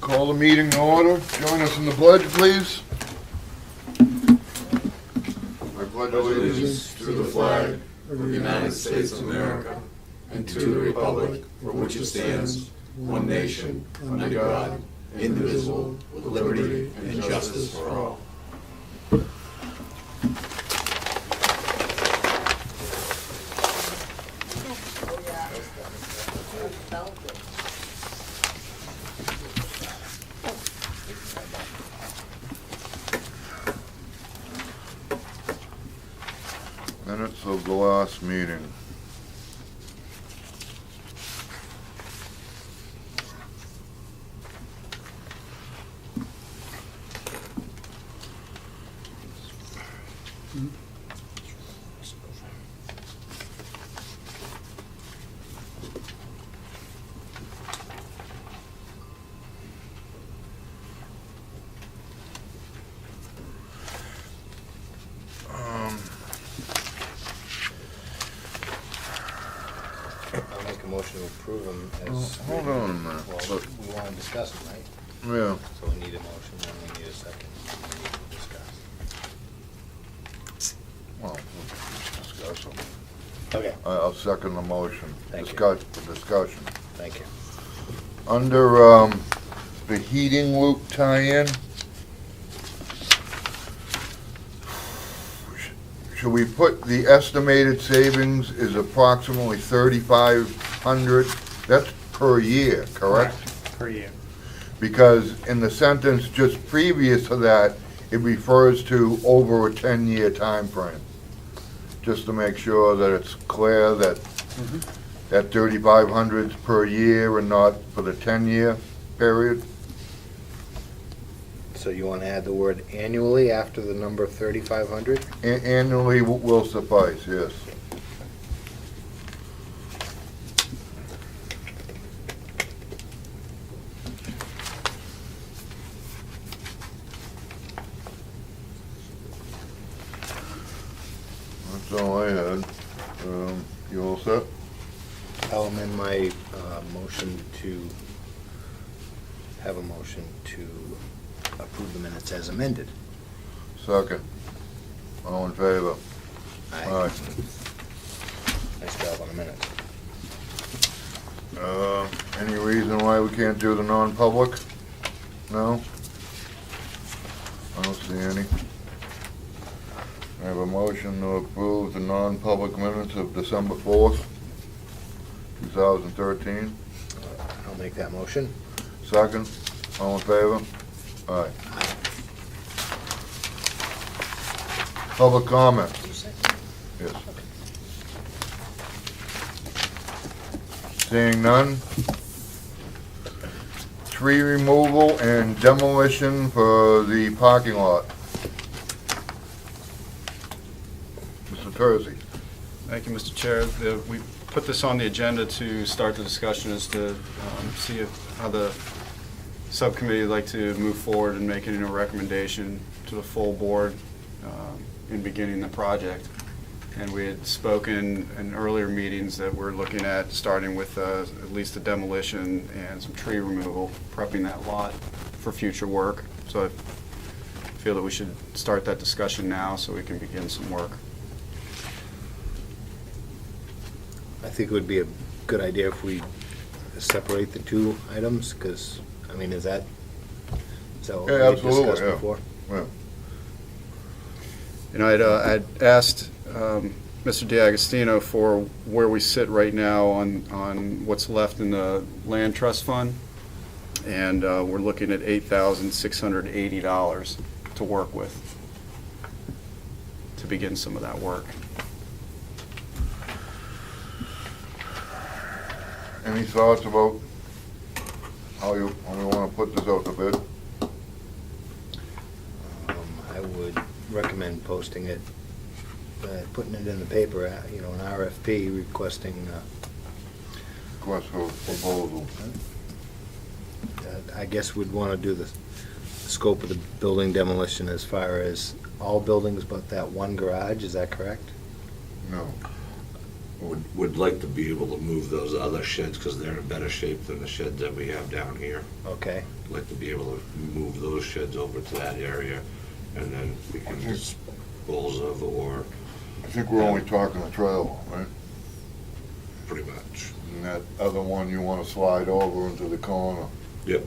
Call the meeting to order. Join us in the pledge, please. I pledge Allegiance to the flag of the United States of America and to the republic for which it stands, one nation, under God, indivisible, with liberty and justice for all. Minutes of the last meeting. I'll make a motion to approve them as. Hold on a minute. Well, Look. we want to discuss them, right? Yeah. So we need a motion, then we need a second, and we need to discuss. Well, we'll discuss them. Okay, I'll second the motion. Thank you. Discussion. thank you. Under the heating loop tie-in, should we put the estimated savings is approximately 3,500? That's per year, correct? Per year. Because in the sentence just previous to that, it refers to over a 10-year time frame. Just to make sure that it's clear that that 3,500 is per year and not for the 10-year period. So you want to add the word annually after the number 3,500? Annually will suffice, yes. That's all I had. You all set? I'll amend my motion to have a motion to approve the minutes as amended. Second. All in favor? Aye. Nice job on the minutes. Any reason why we can't do the non-public? No? I don't see any. I have a motion to approve the non-public minutes of December 4th, 2013. I'll make that motion. Second, all in favor? Aye. Public comment? Yes. Seeing none? Tree removal and demolition for the parking lot. Mr. Terzi. Thank you, Mr. Chair. We put this on the agenda to start the discussion as to see how the subcommittee would like to move forward in making a recommendation to the full board in beginning the project. And we had spoken in earlier meetings that we're looking at starting with at least the demolition and some tree removal, prepping that lot for future work. So I feel that we should start that discussion now so we can begin some work. I think it would be a good idea if we separate the two items, because, I mean, is that what we Yeah, had absolutely, discussed yeah. before? Yeah. You know, I'd asked Mr. DiAgostino for where we sit right now on what's left in the land trust fund, and we're looking at $8,680 to work with to begin some of that work. Any thoughts about how we want to put this out to bid? I would recommend posting it, putting it in the paper, an RFP requesting, Request for proposal. I guess we'd want to do the scope of the building demolition as far as all buildings but that one garage, is that correct? No. would like to be able to move those other sheds, because they're in better shape than the sheds that we have down here. Okay, Like to be able to move those sheds over to that area, and then we can dispose of, or I think we're only talking a trail, right? pretty much. And that other one you wanna slide over into the corner. Yep.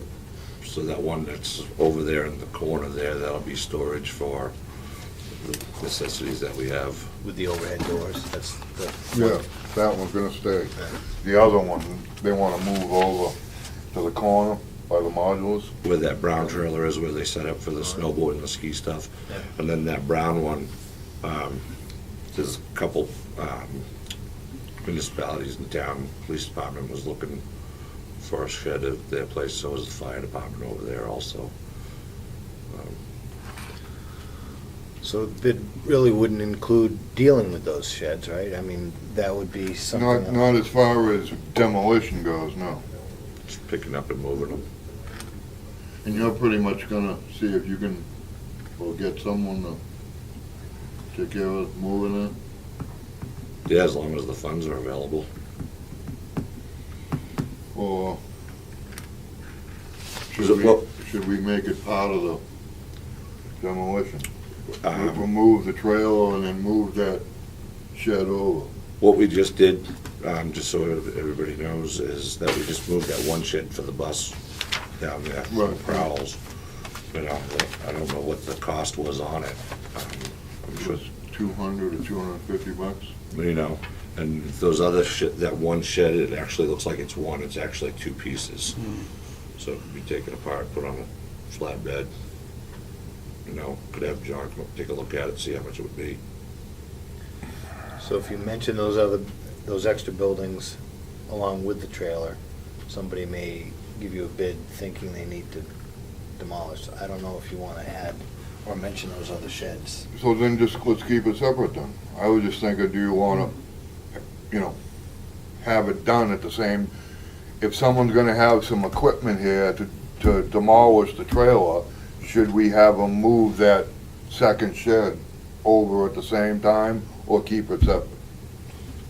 So that one that's over there in the corner there, that'll be storage for the necessities that we have. with the overhead doors, that's the. Yeah, that one's gonna stay. The other one, they wanna move over to the corner by the modulars. Where that brown trailer is, where they set up for the snowboard and the ski stuff. Yeah. And then that brown one, there's a couple municipalities in town, police department was looking for a shed at their place, so was the fire department over there also. So it really wouldn't include dealing with those sheds, right? I mean, that would be something else. Not as far as demolition goes, no. Just picking up and moving them. And you're pretty much gonna see if you can, or get someone to take care of moving it. Yeah, as long as the funds are available. Or Is it what- should we make it part of the demolition? Um, Remove the trailer and then move that shed over. What we just did, just so everybody knows, is that we just moved that one shed for the bus down there, for the Right. prowls. You know, I don't know what the cost was on it. I'm It sure, was $200 or $250. you know, and those other that one shed, it actually looks like it's one, it's actually two pieces. So it could be taken apart, put on a flatbed. You know, could have John come up, take a look at it, see how much it would be. So if you mention those extra buildings along with the trailer, somebody may give you a bid thinking they need to demolish. I don't know if you want to add or mention those other sheds. So then just, let's keep it separate then. I was just thinking, do you wanna, have it done at the same, if someone's gonna have some equipment here to demolish the trailer, should we have them move that second shed over at the same time, or keep it separate?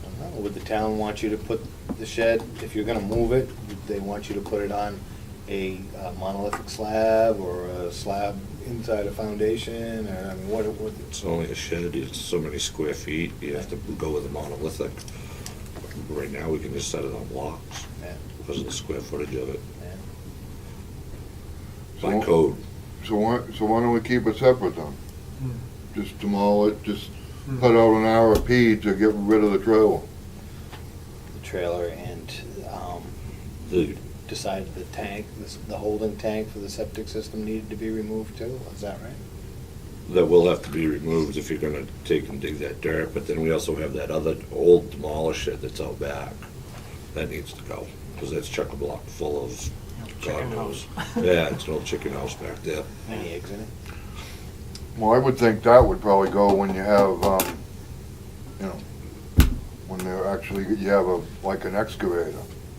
I don't know, would the town want you to put the shed, if you're gonna move it, would they want you to put it on a monolithic slab or a slab inside a foundation, or, I mean, what? It's only a shed, it's so many square feet, you have to go with a monolithic. Right now, we can just set it on blocks Yeah, because of the square footage of it, yeah. by code. So why don't we keep it separate then? Just demolish it, just put out an RFP to get rid of the trailer. The trailer and, The- decided the tank, the holding tank for the septic system needed to be removed too, is that right? That will have to be removed if you're gonna take and dig that dirt, but then we also have that other old demolished shed that's out back. That needs to go, because that's chock-a-block full of God knows. Yeah, it's an old chicken house back there. Any eggs in it? Well, I would think that would probably go when you have, when they're actually, you have like an excavator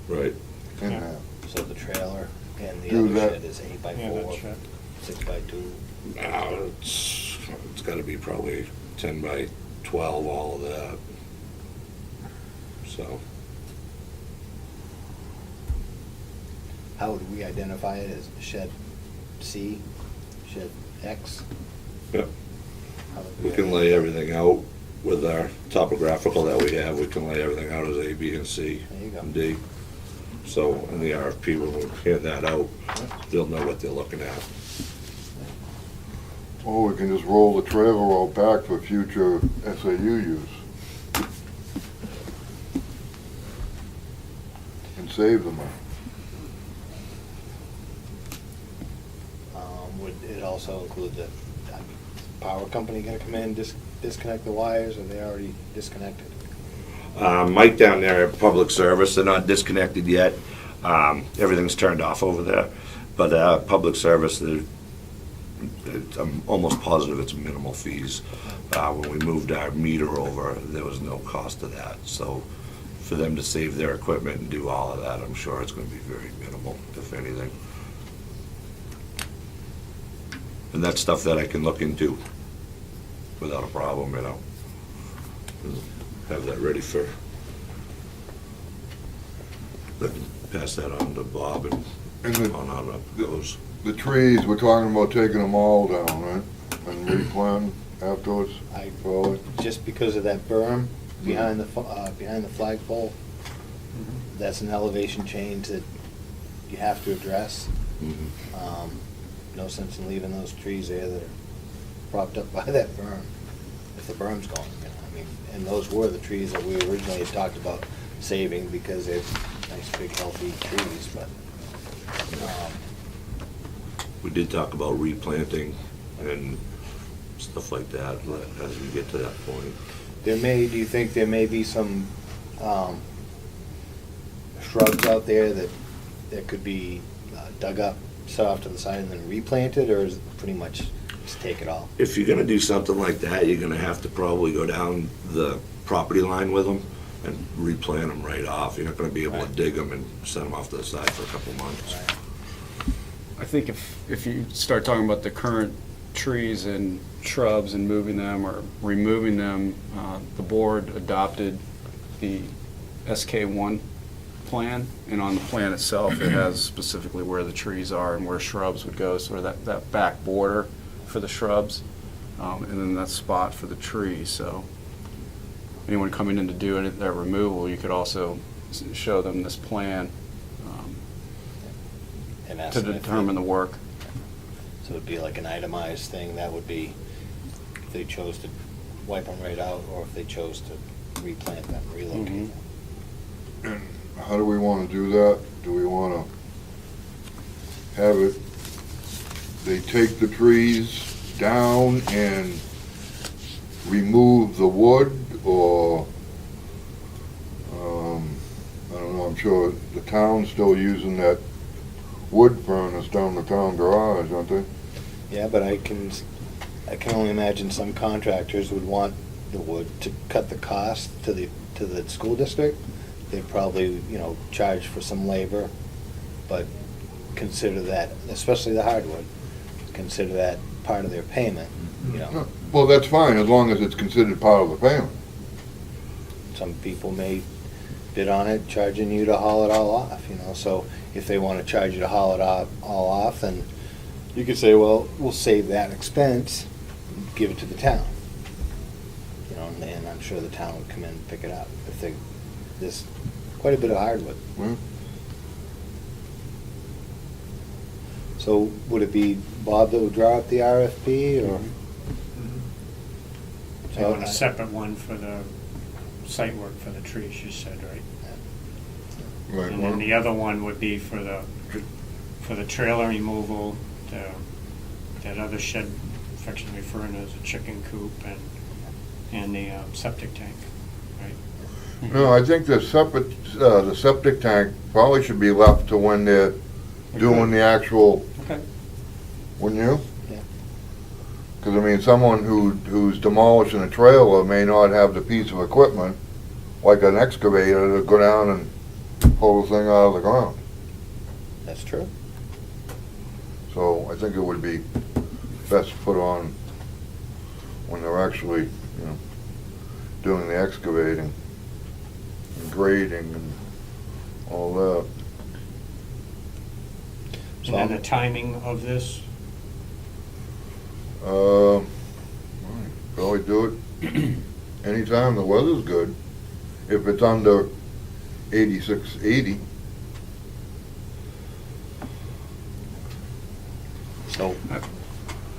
Right. in Yeah. there. So the trailer and the Do other that. shed is 8x4, Yeah, that shed. 6x2. Now, it's gotta be probably 10 by 12, all of that. So, How would we identify it as shed C, shed X? Yep. How would we can lay everything out with our topographical that we have, we can lay everything out as A, B, and C, There you go. and D. So, in the RFP, when we hand that out, they'll know what they're looking at. Or we can just roll the trailer out back for future SAU use. And save the money. Would it also include the power company gonna come in, disconnect the wires, or they already disconnected? Mike down there at Public Service, they're not disconnected yet. Everything's turned off over there. But Public Service, I'm almost positive it's minimal fees. When we moved our meter over, there was no cost to that. So for them to save their equipment and do all of that, I'm sure it's going to be very minimal, if anything. And that's stuff that I can look into without a problem, you know. Have that ready for pass that on to Bob and And on how that goes. the trees, we're talking about taking them all down, right? And replant afterwards, I, probably? just because of that berm behind the flagpole, that's an elevation change that you have to address. Mhm. No sense in leaving those trees there that are propped up by that berm, if the berm's gone, you know, I mean, and those were the trees that we originally had talked about saving because they're nice, big, healthy trees, but, We did talk about replanting and stuff like that as we get to that point. do you think there may be some, shrubs out there that could be dug up, set off to the side and then replanted, or is it pretty much just take it all? If you're gonna do something like that, you're gonna have to probably go down the property line with them and replant them right off. You're not gonna be able to Right. dig them and set them off to the side for a couple months. I think if you start talking about the current trees and shrubs and moving them or removing them, the board adopted the SK1 plan, and on the plan itself, it has specifically where the trees are and where shrubs would go, sort of that back border for the shrubs, and then that spot for the trees. So anyone coming in to do that removal, you could also show them this plan And ask to them if determine the work. So it'd be like an itemized thing, that would be if they chose to wipe them right out, or if they chose to replant them, relocate Mhm. them. And how do we wanna do that? Do we wanna have it, they take the trees down and remove the wood, or, I don't know, I'm sure the town's still using that wood furnace down the town garage, aren't they? Yeah, but I can only imagine some contractors would want the wood to cut the cost to the school district. They'd probably, charge for some labor, but consider that, especially the hardwood, consider that part of their payment, Well, that's fine, as long as it's considered part of the payment. Some people may bid on it, charging you to haul it all off, so if they want to charge you to haul it all off, then you could say, well, we'll save that expense, give it to the town. And I'm sure the town would come in and pick it up if there's quite a bit of hardwood. Hmm? So would it be Bob that would draw up the RFP, or? They want a separate one for the site work for the trees, you said, right? Right. And then the other one would be for the trailer removal, that other shed, affectionately referring to as a chicken coop, and the septic tank, right? No, I think the septic tank probably should be left to when they're doing the actual, Okay. wouldn't you? Yeah. Because, I mean, someone who's demolishing a trailer may not have the piece of equipment, like an excavator, to go down and pull the thing out of the ground. That's true. So I think it would be best put on when they're actually, doing the excavating and grading and all that. And then the timing of this, Probably do it anytime the weather's good. If it's under 86, 80. So,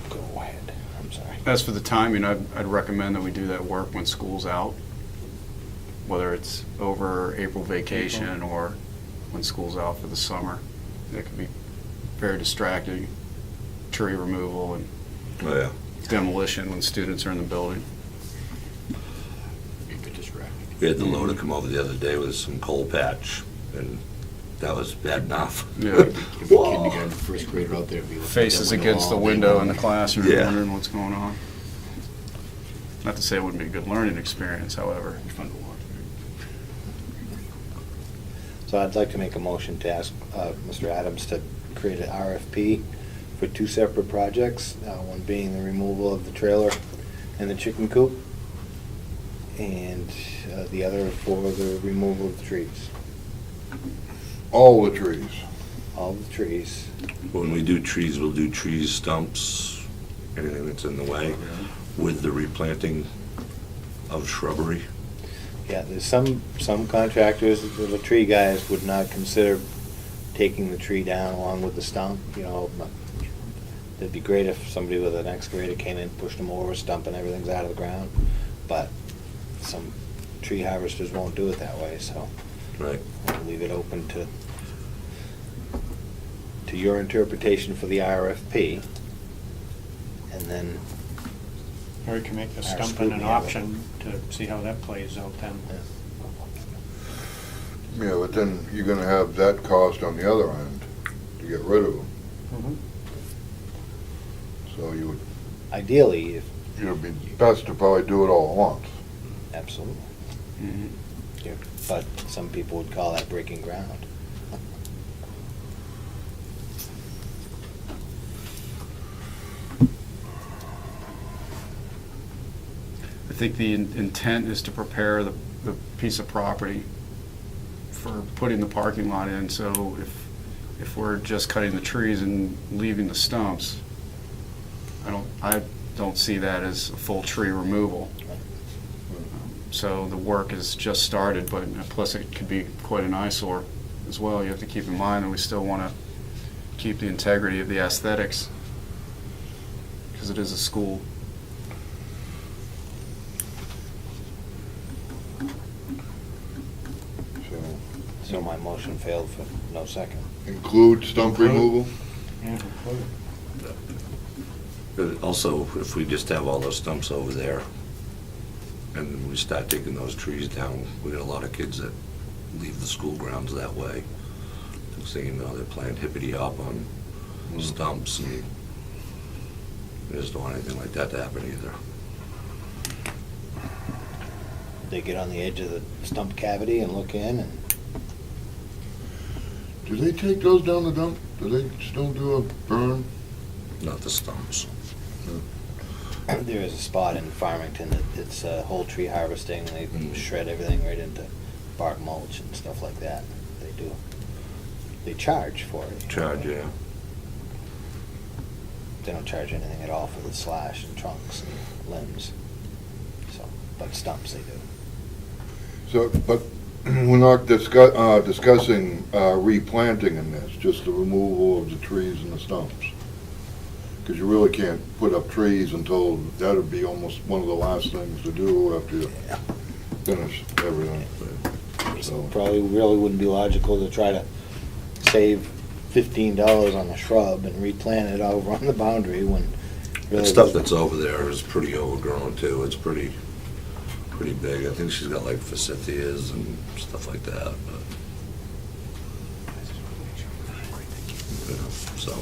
go ahead, I'm sorry. As for the timing, I'd recommend that we do that work when school's out, whether it's over April vacation or when school's out for the summer. It can be very distracting, tree removal and Oh, yeah. demolition when students are in the building. We had the loader come over the other day with some coal patch, and that was bad enough. Yeah. Whoa. First grader out there. Faces against the window in the classroom, Yeah. wondering what's going on. Not to say it wouldn't be a good learning experience, however. Fun to watch. So I'd like to make a motion to ask Mr. Adams to create an RFP for two separate projects, one being the removal of the trailer and the chicken coop, and the other for the removal of the trees. All the trees. all the trees. When we do trees, we'll do trees, stumps, anything that's in the way, with the replanting of shrubbery. Yeah, there's some contractors, the tree guys would not consider taking the tree down along with the stump, you know. It'd be great if somebody with an excavator came in, pushed them over a stump and everything's out of the ground, but some tree harvesters won't do it that way, so Right. I'll leave it open to your interpretation for the RFP, and then, Or we can make the Our stumping scrutiny an of it. option to see how that plays out then. Yeah, but then you're gonna have that cost on the other end to get rid of them. Mhm. So you would, ideally, if, it'd be best to probably do it all at once. absolutely. Mhm. Yeah, but some people would call that breaking ground. I think the intent is to prepare the piece of property for putting the parking lot in, so if we're just cutting the trees and leaving the stumps, I don't see that as a full tree removal. So the work is just started, but plus it could be quite an eyesore as well. You have to keep in mind that we still want to keep the integrity of the aesthetics, because it is a school. So So my motion failed for no second. include stump removal? Yeah, include. But also, if we just have all those stumps over there, and we start taking those trees down, we got a lot of kids that leave the school grounds that way. So, you know, they're playing hippity-hop on stumps, and we just don't want anything like that to happen either. They get on the edge of the stump cavity and look in, and Do they take those down the dump? Do they still do a burn? Not the stumps. there is a spot in Farmington that it's whole tree harvesting. They shred everything right into bark mulch and stuff like that. They do. They charge for it. Charge, yeah. They don't charge anything at all for the slash and trunks and limbs. So, but stumps they do. So, but we're not discussing replanting in this, just the removal of the trees and the stumps. Because you really can't put up trees until, that'd be almost one of the last things to do after you finish everything. So probably really wouldn't be logical to try to save $15 on a shrub and replant it over on the boundary when really. That stuff that's over there is pretty overgrown too. It's pretty big. I think she's got like forsythias and stuff like that, but, you know, so.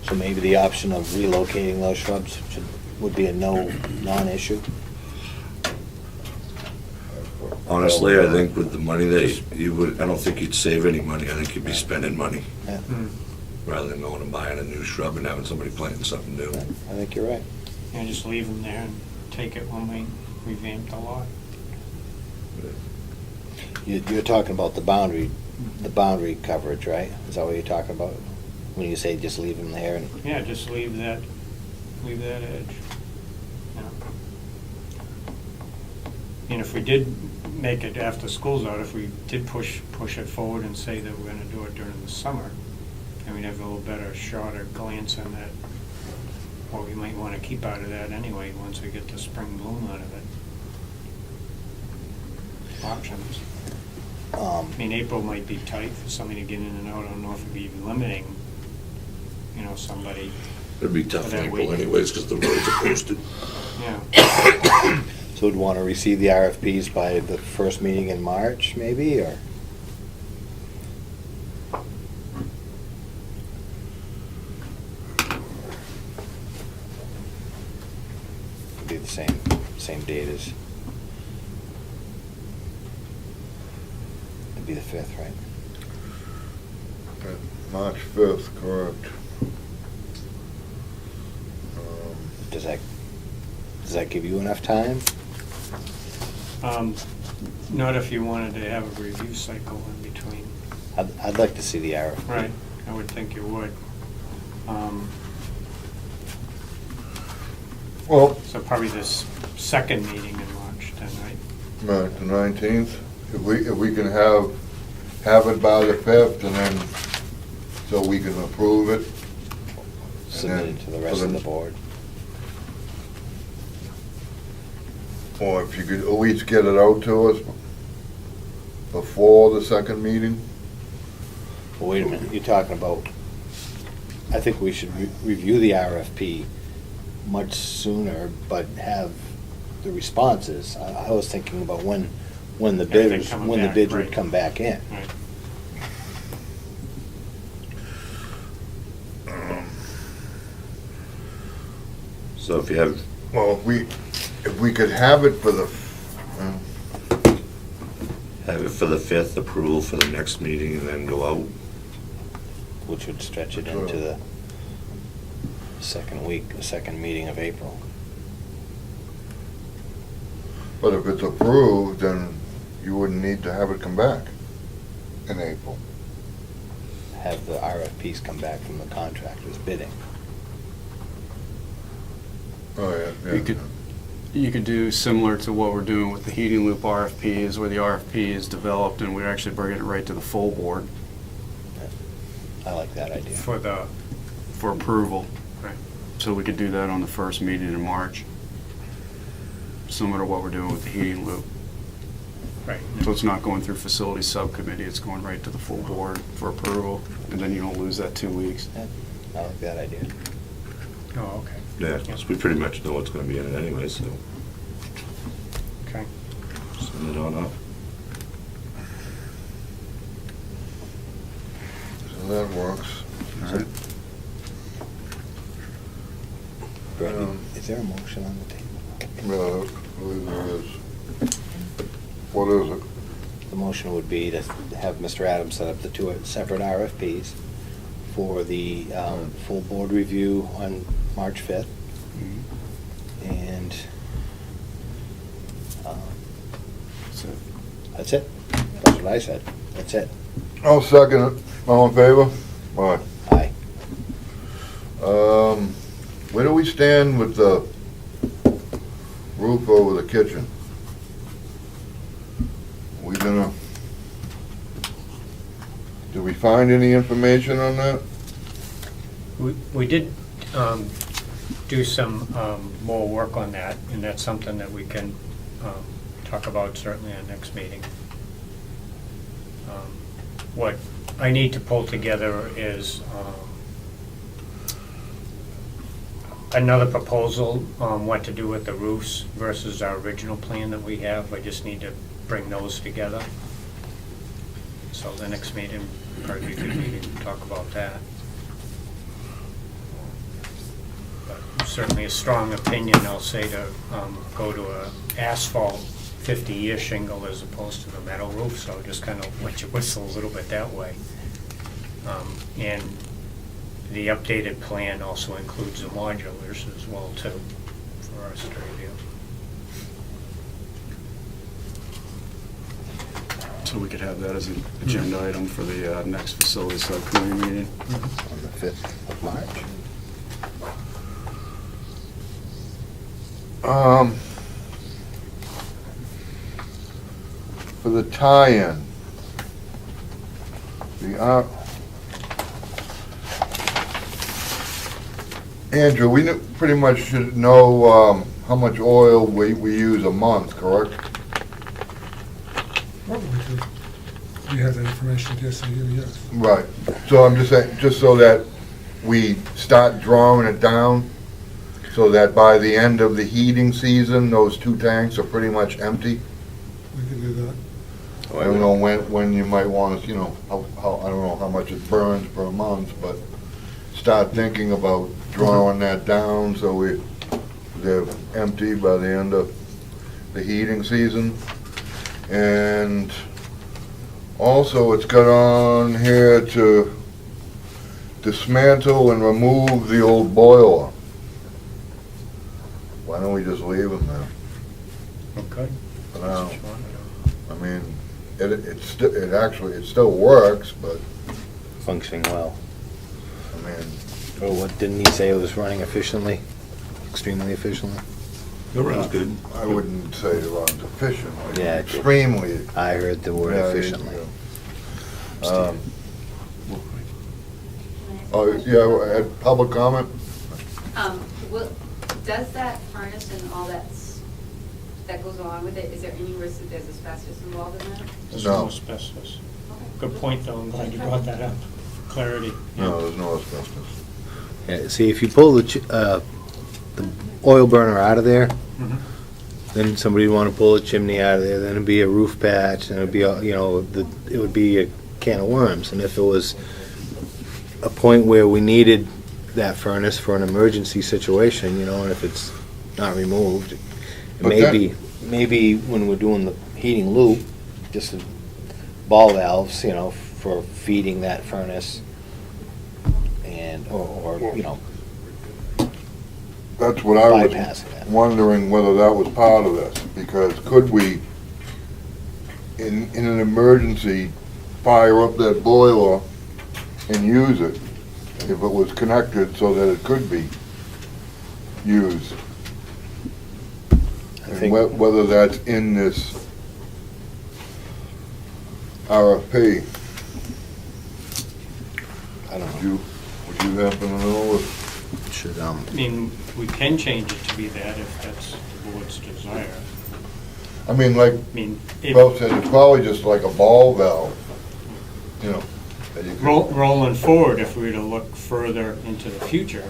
So maybe the option of relocating those shrubs would be a non-issue? Honestly, I think with the money that you would, I don't think you'd save any money. I think you'd be spending money Yeah, rather than going and buying a new shrub and having somebody planting something new. I think you're right. Yeah, just leave them there and take it when we revamp the lot. You're talking about the boundary coverage, right? Is that what you're talking about? When you say just leave them there and, Yeah, just leave that edge. Yeah. And if we did make it after school's out, if we did push it forward and say that we're gonna do it during the summer, and we'd have a little better shot or glance on that, what we might wanna keep out of that anyway, once we get the spring bloom out of it. Options. I mean, April might be tight for somebody to get in and out. I don't know if it'd be limiting, somebody. It'd be tough in That April week. anyways, because the roads are posted. Yeah. so we'd want to receive the RFPs by the first meeting in March, maybe, or? It'd be the same date as. It'd be the 5th, right? March 5th, correct. Does that give you enough time? Not if you wanted to have a review cycle in between. I'd like to see the RFP. Right, I would think you would. Well, So probably this second meeting in March then, right? right, the 19th, if we can have it by the 5th, and then, so we can approve it. Submit it to the rest of the board. Or if you could at least get it out to us before the second meeting. Well, wait a minute, you're talking about, I think we should review the RFP much sooner, but have the responses. I was thinking about when the Everything bids, coming when the back, bids right. would come back in. Right. So if you have, Well, if we could have it for the, have it for the 5th, approval for the next meeting, and then go out. Which would stretch it into the second week, the second meeting of April. but if it's approved, then you wouldn't need to have it come back in April. Have the RFPs come back from the contractors bidding. Oh, yeah. You could do similar to what we're doing with the heating loop RFPs, where the RFP is developed and we're actually bringing it right to the full board I like that idea. For the, for approval. right. So we could do that on the first meeting in March, similar to what we're doing with the heating loop. Right. So it's not going through facility subcommittee, it's going right to the full board for approval, and then you don't lose that 2 weeks. I like that idea. Oh, okay. Yeah, because we pretty much know what's gonna be in it anyway, so Okay. send it on up. So that works. All right. Brandon, Um, is there a motion on the table? Yeah, I believe there is. What is it? The motion would be to have Mr. Adams set up the two separate RFPs for the full board review on March 5th. And So, that's it. That's what I said. That's it. I'll second it. All in favor? Aye. Aye. Where do we stand with the roof over the kitchen? We gonna, did we find any information on that? We did do some more work on that, and that's something that we can talk about certainly at next meeting. What I need to pull together is another proposal on what to do with the roofs versus our original plan that we have. I just need to bring those together. So the next meeting, probably be a good meeting to talk about that. But certainly a strong opinion, I'll say, to go to a asphalt 50-year shingle as opposed to the metal roof, so just kind of let you whistle a little bit that way. And the updated plan also includes the modulars as well, too, for us to review. so we could have that as an agenda item for the next facility subcommittee meeting. On the 5th of March. For the tie-in, Andrew, we pretty much should know how much oil we use a month, correct? Well, we have that information at the SAU, yes. Right. So I'm just saying, just so that we start drawing it down, so that by the end of the heating season, those two tanks are pretty much empty. We can do that. I don't know when you might want to, you know, how, I don't know how much it burns per month, but start thinking about drawing that down so they're empty by the end of the heating season. And also, it's got on here to dismantle and remove the old boiler. Why don't we just leave them there Okay. for now? I mean, it still works, but, Functioning well. I mean, Or what, didn't he say it was running efficiently? Extremely efficiently? It runs good. I wouldn't say it runs efficiently. Yeah, it did. Extremely. I heard the word Yeah, efficiently. yeah. Oh, yeah, public comment? Does that furnace and all that goes along with it, is there any risk that there's asbestos involved in that? There's No. no asbestos. Okay. Good point, though, I'm glad you brought that up. Clarity. No, there's no asbestos. Yeah, see, if you pull the oil burner out of there, Mhm. then somebody would want to pull a chimney out of there, then it'd be a roof patch, and it'd be, it would be a can of worms. And if it was a point where we needed that furnace for an emergency situation, and if it's not removed, But that- maybe when we're doing the heating loop, just ball valves, for feeding that furnace, and, or That's what I was bypassing that. wondering whether that was part of this, because could we, in an emergency, fire up that boiler and use it if it was connected so that it could be used? I And think, whether that's in this RFP, I don't know, would you happen to know if? should, I mean, we can change it to be that if that's the board's desire. I mean, like I mean, Bill said, it's probably just like a ball valve, that you could- rolling forward, if we were to look further into the future,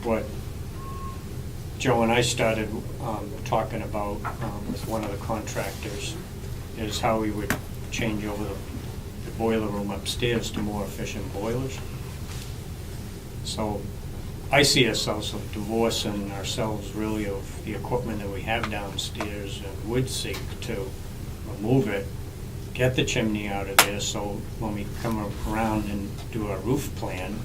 what Joe and I started talking about with one of the contractors is how we would change over the boiler room upstairs to more efficient boilers. So I see ourselves divorcing ourselves really of the equipment that we have downstairs and would seek to remove it, get the chimney out of there, so when we come around and do our roof plan,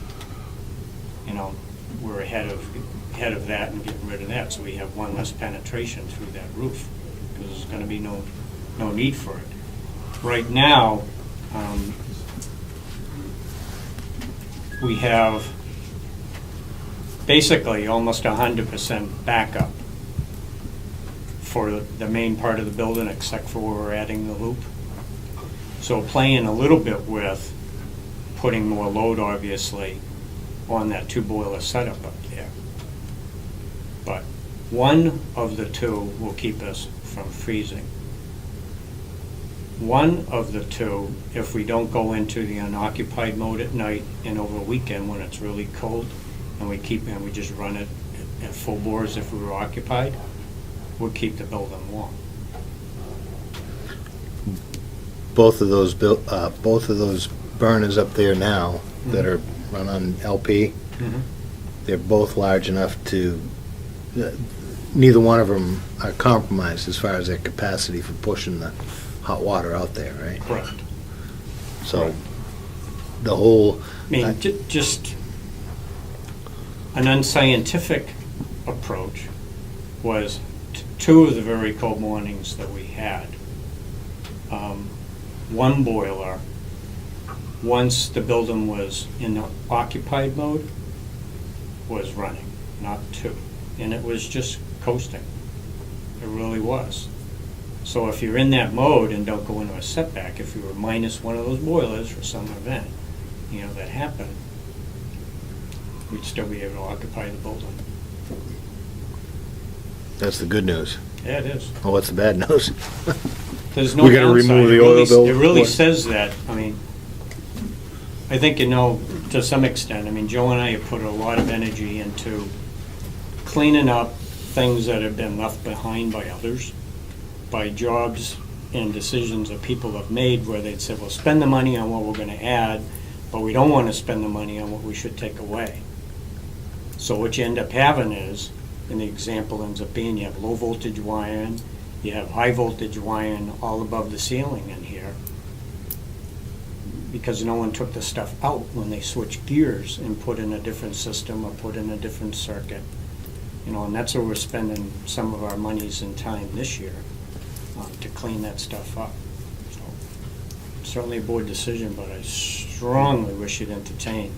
we're ahead of that and getting rid of that, so we have one less penetration through that roof, because there's gonna be no need for it. Right now, we have basically almost 100% backup for the main part of the building, except for where we're adding the loop. So playing a little bit with putting more load, obviously, on that two boiler setup up there. But one of the two will keep us from freezing. One of the two, if we don't go into the unoccupied mode at night and over a weekend when it's really cold, and we just run it at full bores if we were occupied, would keep the building warm. both of those burners up there now that are run on LP, they're both large enough to, neither one of them are compromised as far as their capacity for pushing the hot water out there, right? Correct. So, the whole, I mean, just an unscientific approach was two of the very cold mornings that we had. One boiler, once the building was in the occupied mode, was running, not two. And it was just coasting. It really was. So if you're in that mode and don't go into a setback, if you were minus one of those boilers for some event, that happened, we'd still be able to occupy the building. that's the good news. Yeah, it is. Well, what's the bad news? There's no We gotta downside. remove the It oil really- bill. It really What? says that, I think to some extent, Joe and I have put a lot of energy into cleaning up things that have been left behind by others, by jobs and decisions that people have made where they'd said, well, spend the money on what we're gonna add, but we don't wanna spend the money on what we should take away. So what you end up having is, and the example ends up being, you have low voltage wiring, you have high voltage wiring all above the ceiling in here, because no one took the stuff out when they switched gears and put in a different system or put in a different circuit. And that's where we're spending some of our monies and time this year, to clean that stuff up. So, certainly a board decision, but I strongly wish you'd entertain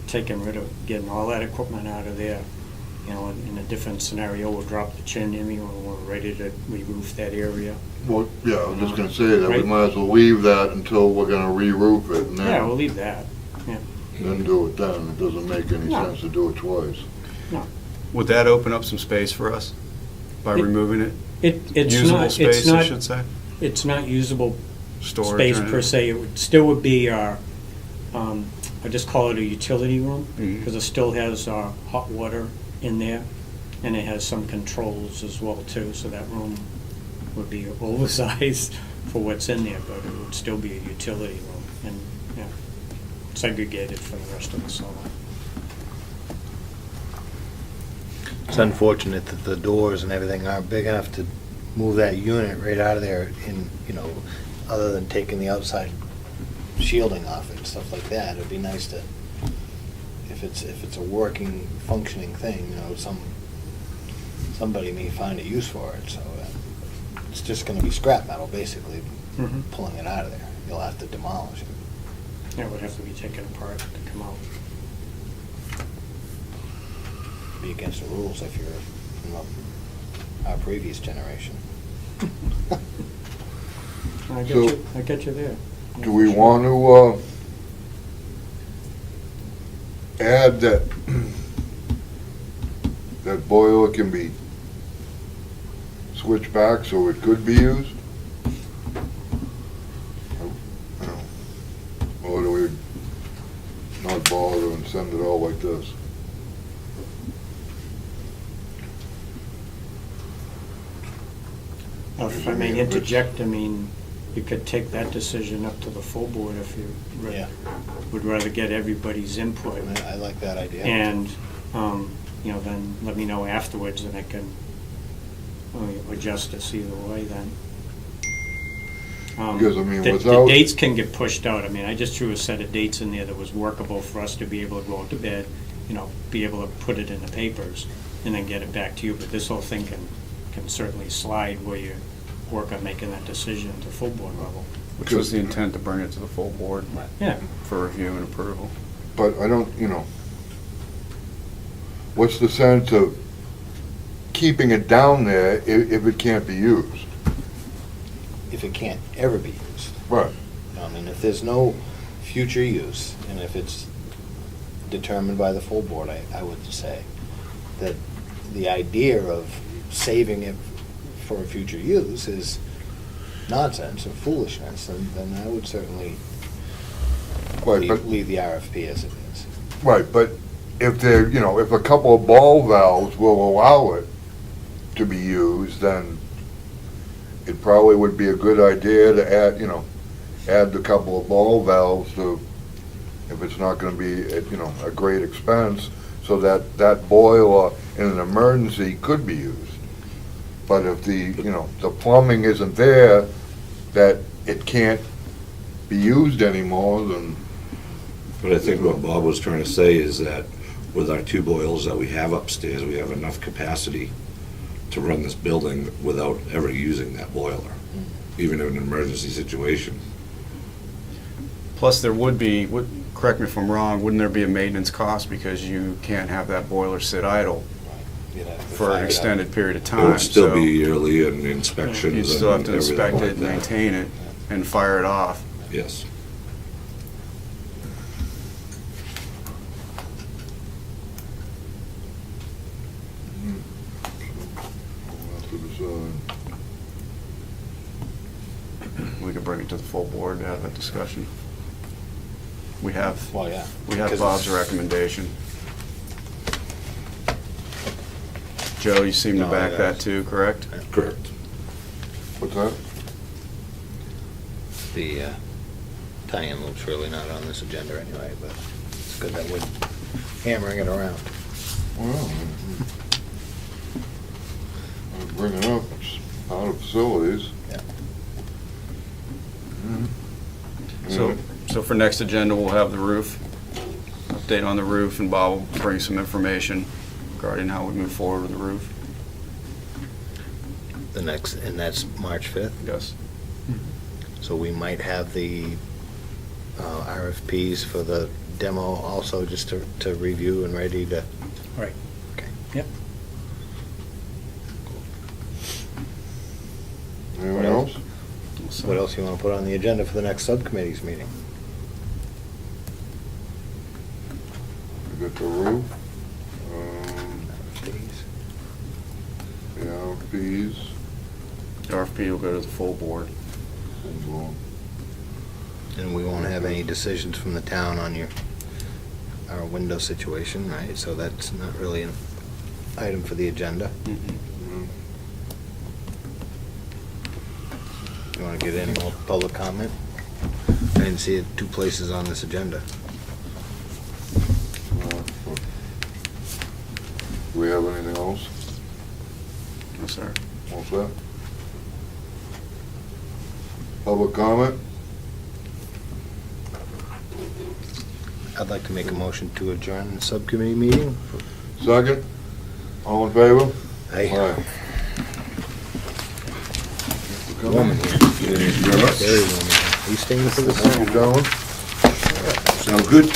taking rid of, getting all that equipment out of there. You know, in a different scenario, we'll drop the chimney when we're ready to re-roof that area. Well, yeah, I was just gonna say that, we Right. might as well leave that until we're gonna re-roof it, and Yeah, we'll then, leave that, yeah. then do it then. It doesn't make any No. sense to do it twice. Would that open up some space for us by It- removing it? It's Usable not, space, it's I not, should say? it's not usable Storage space or per anything? se. It would, still would be our, I just call it a utility room, Mhm. because it still has hot water in there, and it has some controls as well too, so that room would be oversized for what's in there, but it would still be a utility room, and, yeah, segregated from the rest of the cellar. It's unfortunate that the doors and everything aren't big enough to move that unit right out of there in, you know, other than taking the outside shielding off it and stuff like that. It'd be nice to, if it's a working, functioning thing, you know, somebody may find a use for it, so it's just gonna be scrap metal, basically, Mhm. pulling it out of there. You'll have to demolish it. Yeah, it would have to be taken apart to come out. Be against the rules if you're from our previous generation. I get So- you, I get you there. Yeah, Do we for sure. want to, add that, that boiler can be switched back so it could be used? Or do we not bother and send it all like this? If I may interject, I mean, you could take that decision up to the full board if you Yeah. would rather get everybody's input. I like that idea. And, you know, then let me know afterwards, and I can adjust this either way then. Because, I mean, The without- dates can get pushed out. I mean, I just threw a set of dates in there that was workable for us to be able to go to bed, you know, be able to put it in the papers, and then get it back to you. But this whole thing can certainly slide where you work on making that decision at the full board level. Which was the intent to bring it to the full board Yeah. for review and approval. But I don't, you know, what's the sense of keeping it down there if it can't be used? If it can't ever be used. Right. I mean, if there's no future use, and if it's determined by the full board, I would say that the idea of saving it for future use is nonsense or foolishness, then I would certainly Right, but, leave the RFP as it is. right, but if there, you know, if a couple of ball valves will allow it to be used, then it probably would be a good idea to add, you know, add the couple of ball valves to, if it's not gonna be, you know, a great expense, so that that boiler in an emergency could be used. But if the, you know, the plumbing isn't there, that it can't be used anymore, then, But I think what Bob was trying to say is that with our two boilers that we have upstairs, we have enough capacity to run this building without ever using that boiler, even in an emergency situation. Plus, there would be, correct me if I'm wrong, wouldn't there be a maintenance cost because you can't have that boiler sit idle You'd have to for fire an it up. extended period of It time? would still so be yearly and inspections You'd still have and to everything inspect like it and that. maintain it and fire it off. Yes. we'll have to decide. We could bring it to the full board to have that discussion. We have Well, yeah. Bob's Because- recommendation. Joe, you seem to No, back that yes. too, correct? Correct. What's that? The tie-in loop's really not on this agenda anyway, but it's good that we're hammering it around. Well, I bring it up, it's out of facilities. Yeah. So for next agenda, we'll have the roof, update on the roof, and Bob will bring some information regarding how we move forward with the roof. And that's March 5th? Yes. So we might have the RFPs for the demo also, just to review and ready to... Right. Okay. Yep. Anyone else? What else you want to put on the agenda for the next subcommittee's meeting? We got the roof, RFPs. the RFPs, The RFP will go to the full board. And we won't have any decisions from the town on our window situation, right? So that's not really an item for the agenda. You want to get any more public comment? I didn't see it two places on this agenda. Do we have anything else? No, sir. What's that? Public comment? I'd like to make a motion to adjourn the subcommittee meeting. Second? All in favor? Aye. Aye. Woman here. Very woman. Are you staying for this? Thank you, gentlemen. Sound good?